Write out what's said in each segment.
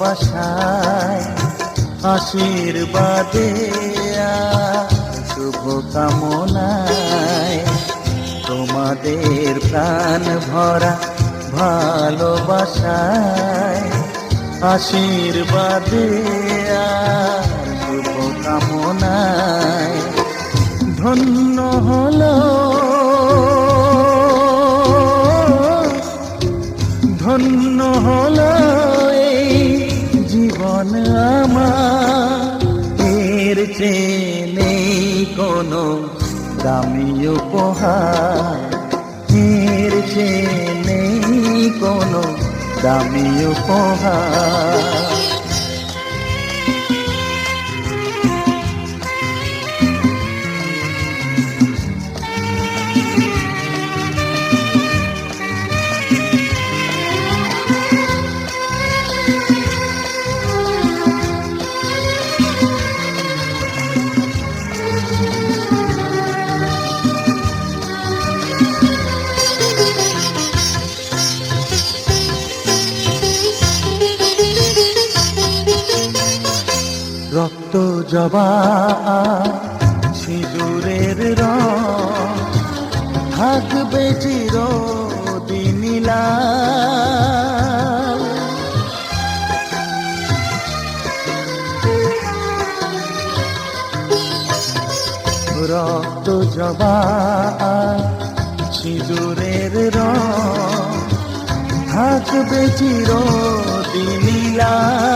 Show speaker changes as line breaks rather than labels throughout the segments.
ভালোবাসায় আশীর্বাদে শুভ কামনায় তোমাদের প্রাণ ভরা ভালোবাসায় আশীর্বাদে শুভ কামনায় ধন্য হলো ধন্য হলো এই জীবন আমার, এর চেয়ে নেই কোনো দামি উপহার, এর চেয়ে নেই কোনো দামি উপহার। রক্ত জবা সিঁদুরের রং থাকবে চিরদিন লাল, রক্ত জবা সিঁদুরের রং থাকবে চিরদিন লাল।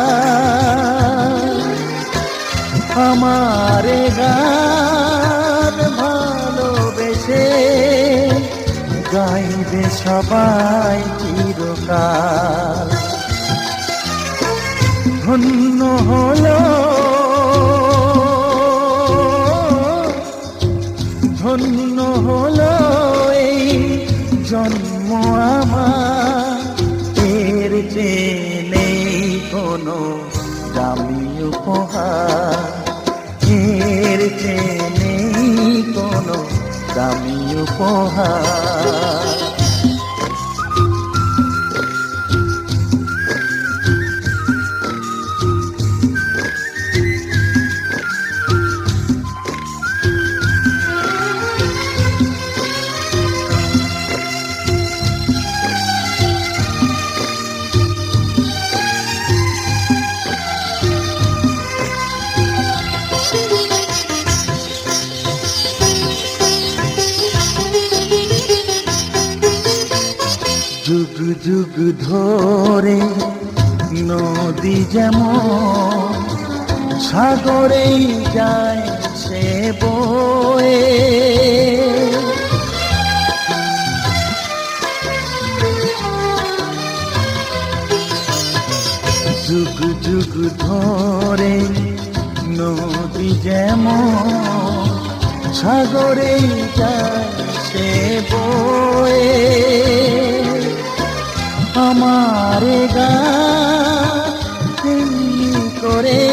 আমারে গান ভালোবেসে গাইবে সবাই চিরকাল। ধন্য হলো ধন্য হলো এই জন্ম আমার, এর চেয়ে নেই কোনো দামি উপহার, এর চেয়ে নেই কোনো দামি উপহার। যুগ যুগ ধরে নদী যেমন সাগরেই যায় সে বয়ে, যুগ যুগ ধরে নদী যেমন সাগরেই যায় সে বয়ে, আমারে গান করে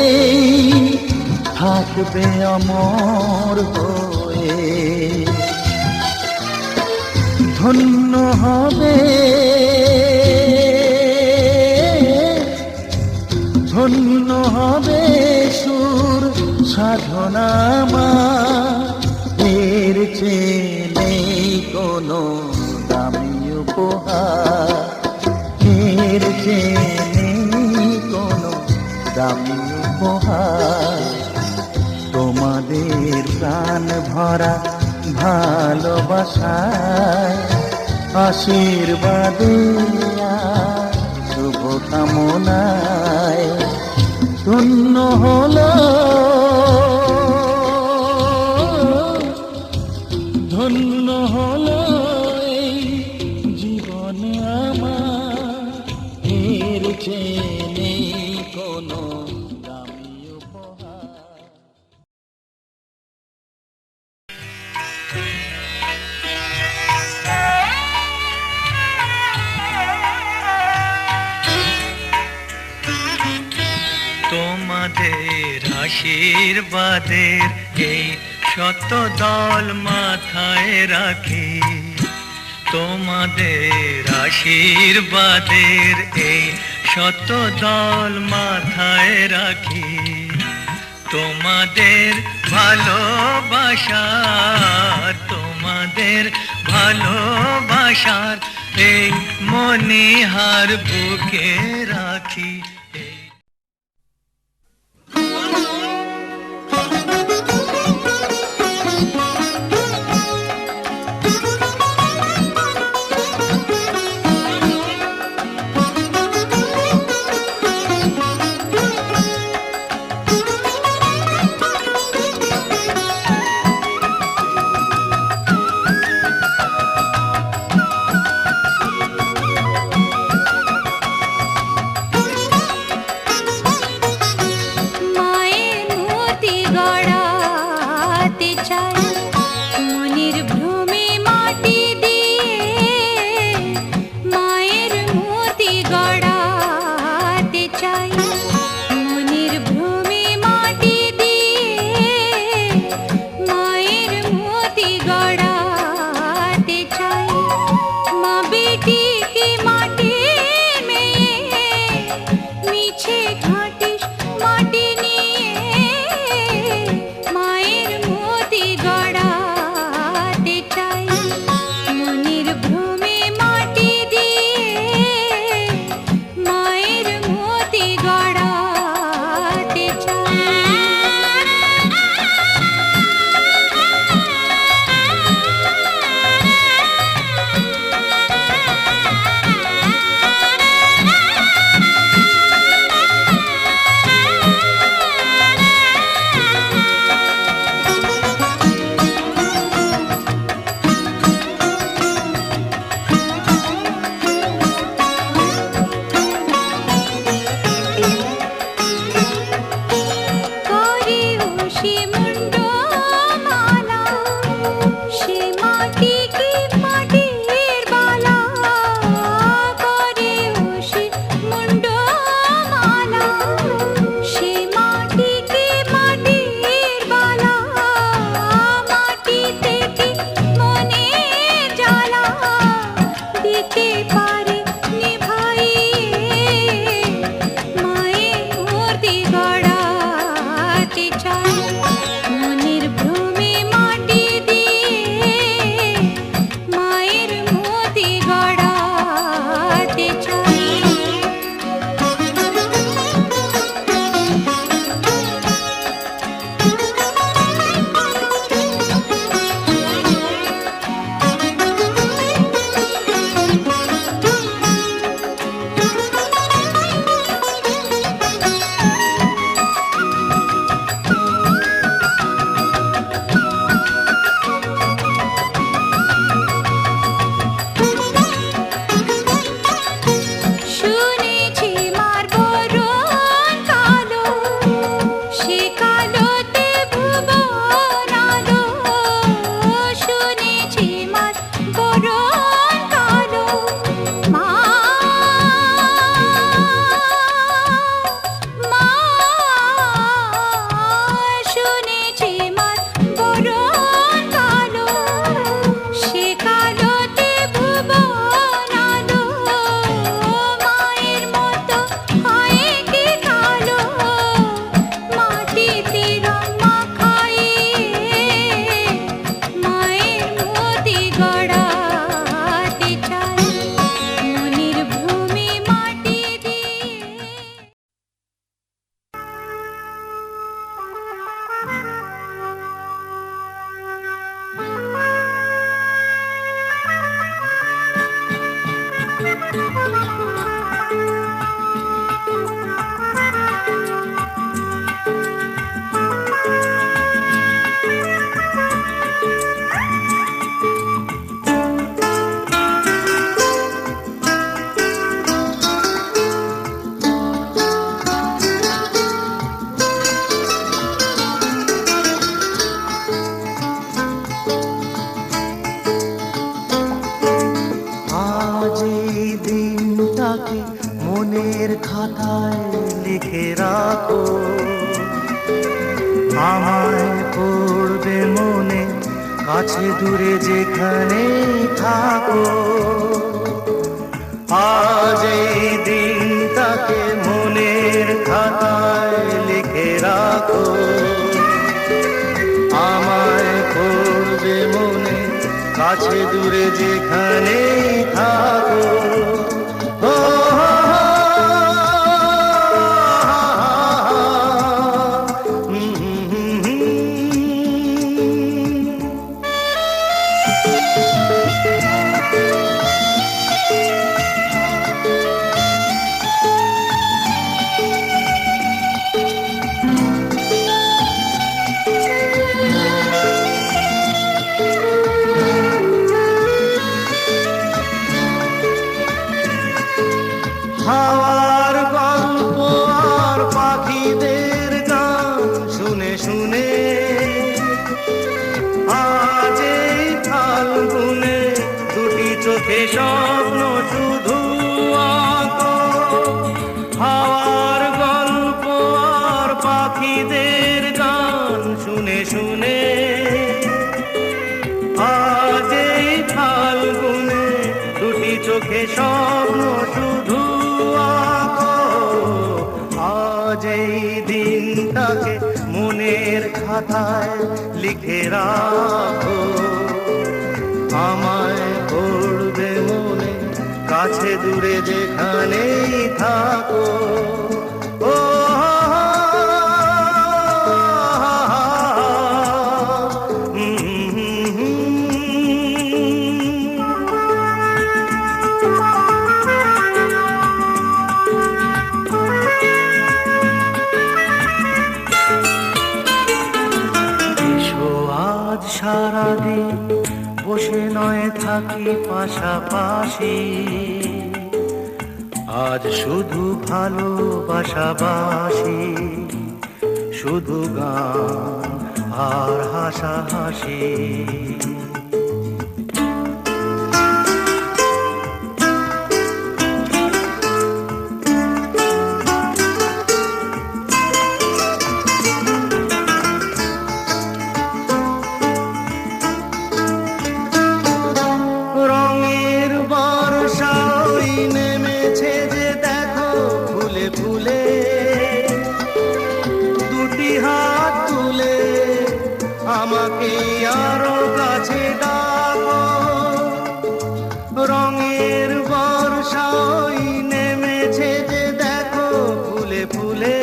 থাকবে অমর হয়ে। ধন্য হবে ধন্য হবে সুর সাধনা আমার, এর চেয়ে নেই কোনো দামি উপহার, এর চেয়ে নেই কোনো দামি উপহার। তোমাদের প্রাণ ভরা ভালোবাসায় আশীর্বাদে শুভ কামনায় ধন্য হলো ধন্য হলো এই জীবন আমার, এর চেয়ে নেই কোনো দামি উপহার।
তোমাদের আশীর্বাদের এই শত দল মাথায় রাখি, তোমাদের আশীর্বাদের এই শত দল মাথায় রাখি। তোমাদের ভালোবাসার, তোমাদের ভালোবাসার এই মনিহার বুকে রাখি।
মনের খাতায় লিখে রাখো, আমায় পড়বে মনে, কাছে দূরে যেখানে থাকো। আজ এই দিনটাকে কাছে দূরে যেখানে থাকো। ও হাওয়ার গল্প আর পাখিদের গান শুনে শুনে আজ এই ফাল্গুনে দুটি চোখে স্বপ্ন শুধু আঁকো। হাওয়ার গল্প আর পাখিদের গান শুনে শুনে আজ এই ফাল্গুনে দুটি চোখে স্বপ্ন শুধু আঁকো। আজ এই দিনটাকে মনের খাতায় লিখে রাখো। আমায় পড়বে মনে কাছে দূরে যেখানেই থাকো। ও সারাদিন বসে নয় থাকি পাশাপাশি, আজ শুধু ভালোবাসাবাসি, শুধু গান আর হাসাহাসি। আমাকে আরো কাছে ডাকো। রঙের বর্ষাই নেমেছে যে দেখো ফুলে ফুলে,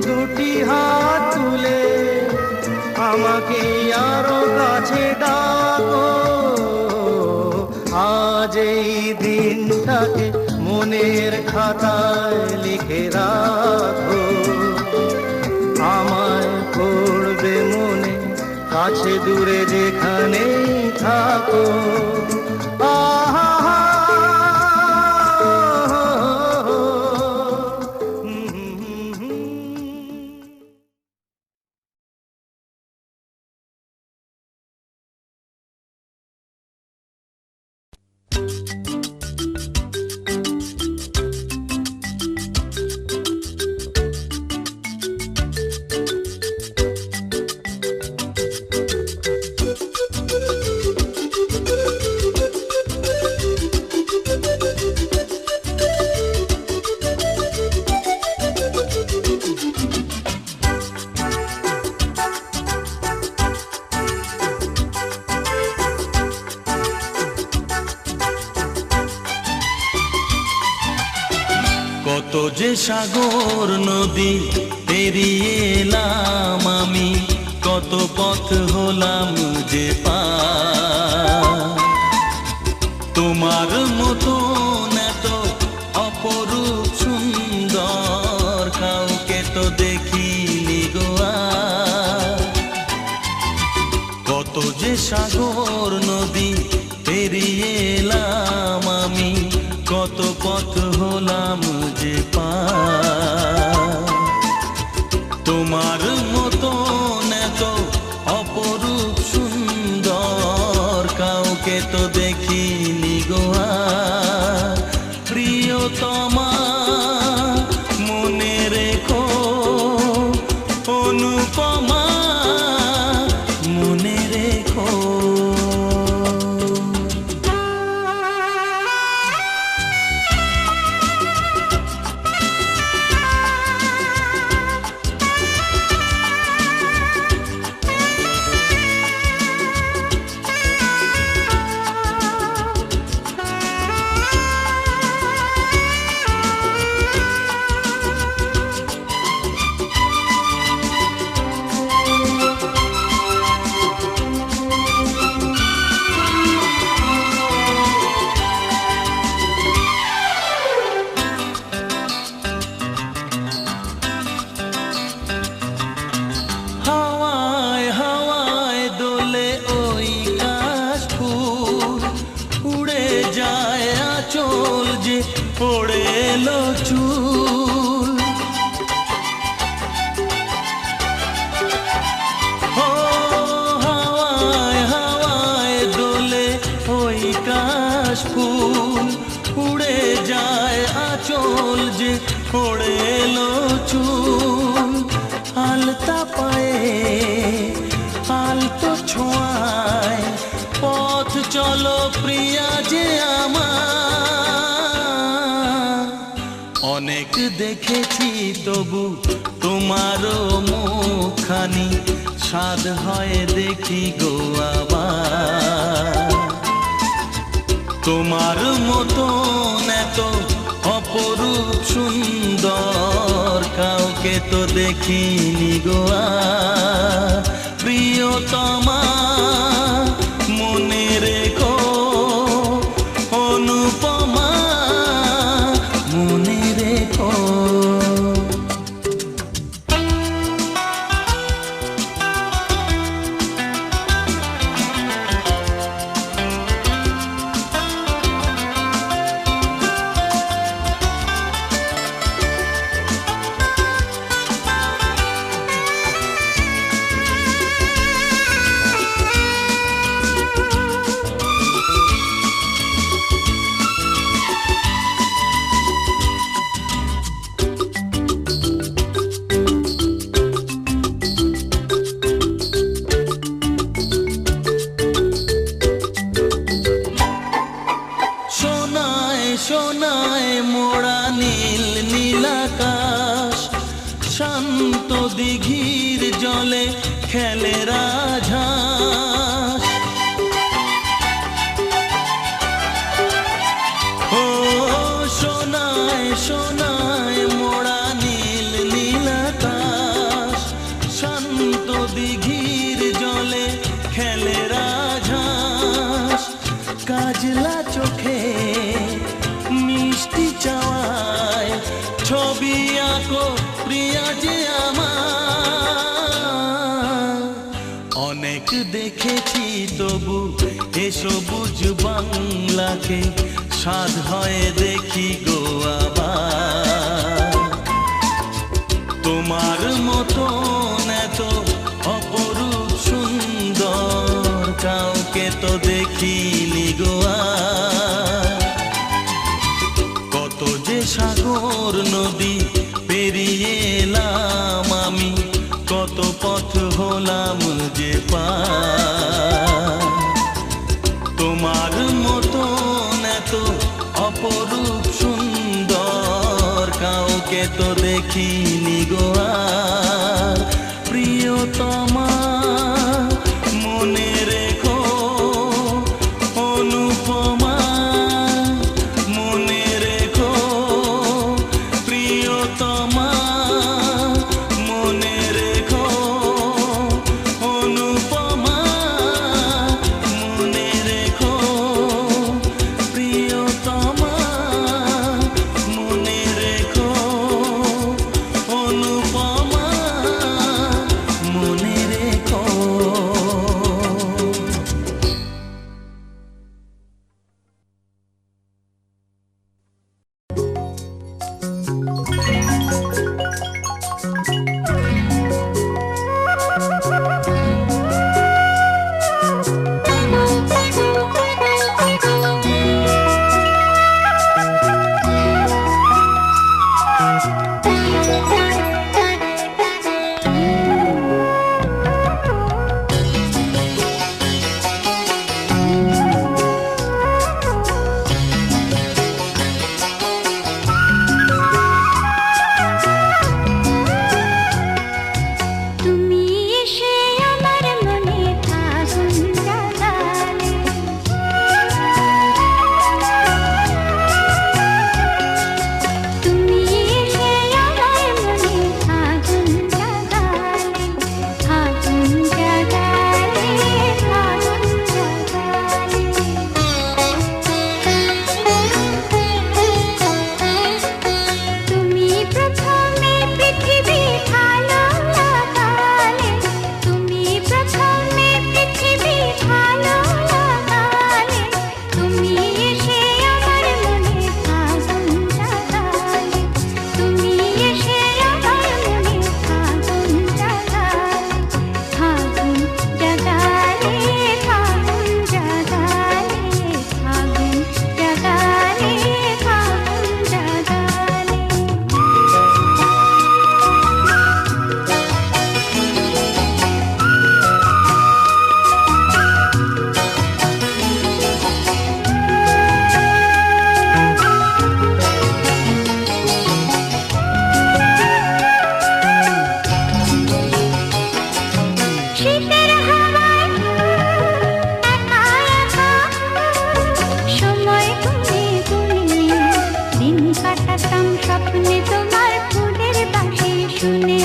দুটি হাত তুলে আমাকে আরো কাছে ডাকো। আজ এই দিনটাকে মনের খাতায় লিখে রাখো। আমায় পড়বে মনে কাছে দূরে যেখানেই থাকো।
কত যে সাগর নদী পেরিয়ে এলাম আমি, কত পথ হলাম যে পার। তোমার মতো এত অপরূপ সুন্দর কাউকে তো দেখিনি গো আর। কত যে সাগর নদী পেরিয়ে এলাম আমি, কত পথ হলাম যে পার। তোমার মতো এত অপরূপ সুন্দর কাউকে তো দেখিনি গো আর। প্রিয়তমা মনে রেখো, অনুপমা মনে রেখো। ওড়ে এলো চুল আলতা পায়ে আলতো ছোঁয়ায় পথ চলো প্রিয়া যে আমার অনেক দেখেছি তবু তোমারও মুখখানি স্বাদ হয় দেখি গো আবার তোমার মতন এত অপরূপ সুন্দর কাউকে তো দেখিনি গো আর প্রিয়তমা মনে রেখো অনুপমা মনে রেখো সোনায় মোড়া নীল নীলাকাশ শান্ত দিঘির জলে খেলে রাজহাঁস ও সোনায় সোনায় মোড়া নীল নীলাকাশ শান্ত দিঘির জলে খেলে রাজহাঁস কাজলা চোখে মিষ্টি চাওয়ায় ছবি আঁকো প্রিয়া যে আমার অনেক দেখেছি তবু এ সবুজ বাংলাকে স্বাদ হয় দেখি গো আবার তোমার মতন এত অপরূপ সুন্দর কাউকে তো দেখিনি গো আর কত যে সাগর নদী পেরিয়ে এলাম আমি কত পথ হলাম যে পার তোমার মতন এত অপরূপ সুন্দর কাউকে তো দেখিনি গো আর প্রিয়তমা মনে রেখো অনুপমা মনে রেখো প্রিয়তমা মনে রেখো অনুপমা
শীতের হাওয়ায় একা একা সময় গুনে গুনে দিন কাটাতাম স্বপ্নে তোমার ফুলের বাঁশি শুনে।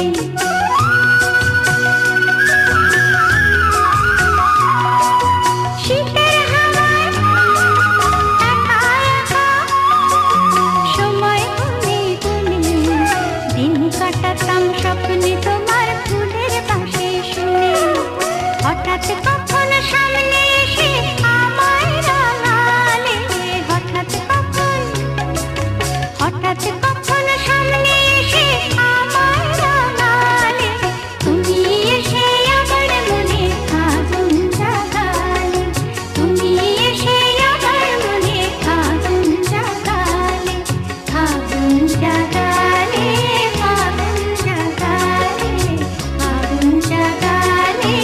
শীতের হাওয়ায় একা একা সময় গুনে গুনে দিন কাটাতাম স্বপ্নে তোমার ফুলের বাঁশি শুনে। হঠাৎ কখন সামনে এসে আমায় রাঙালে, হঠাৎ কখন সামনে এসে আমায় রাঙালে, তুমি এসে আমার মনে আগুন জাগালে, তুমি এসে আমার মনে আগুন জাগালে, আগুন জাগালে, আগুন জাগালে, আগুন জাগালে,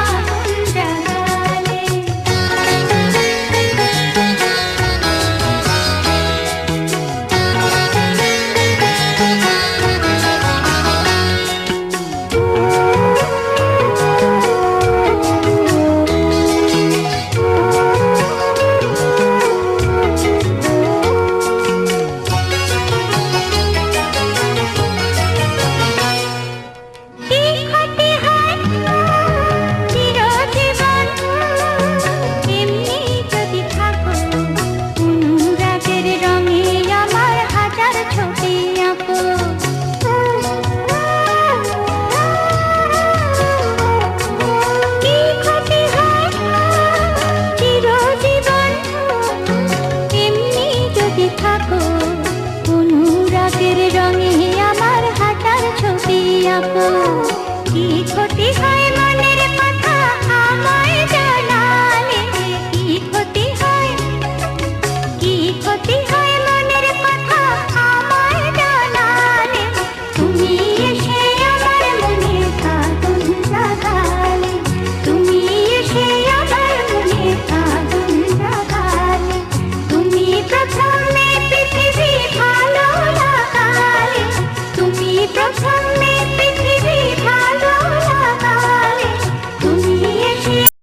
আগুন জাগালে। কি ক্ষতি হয় চিরজীবন এমনি যদি থাকো, অনুরাগের রঙে আমার হাজার ছবি আঁকো। কি ক্ষতি হয় চিরজীবন এমনি যদি থাকো, অনুরাগের রঙে আমার হাজার ছবি আঁকো।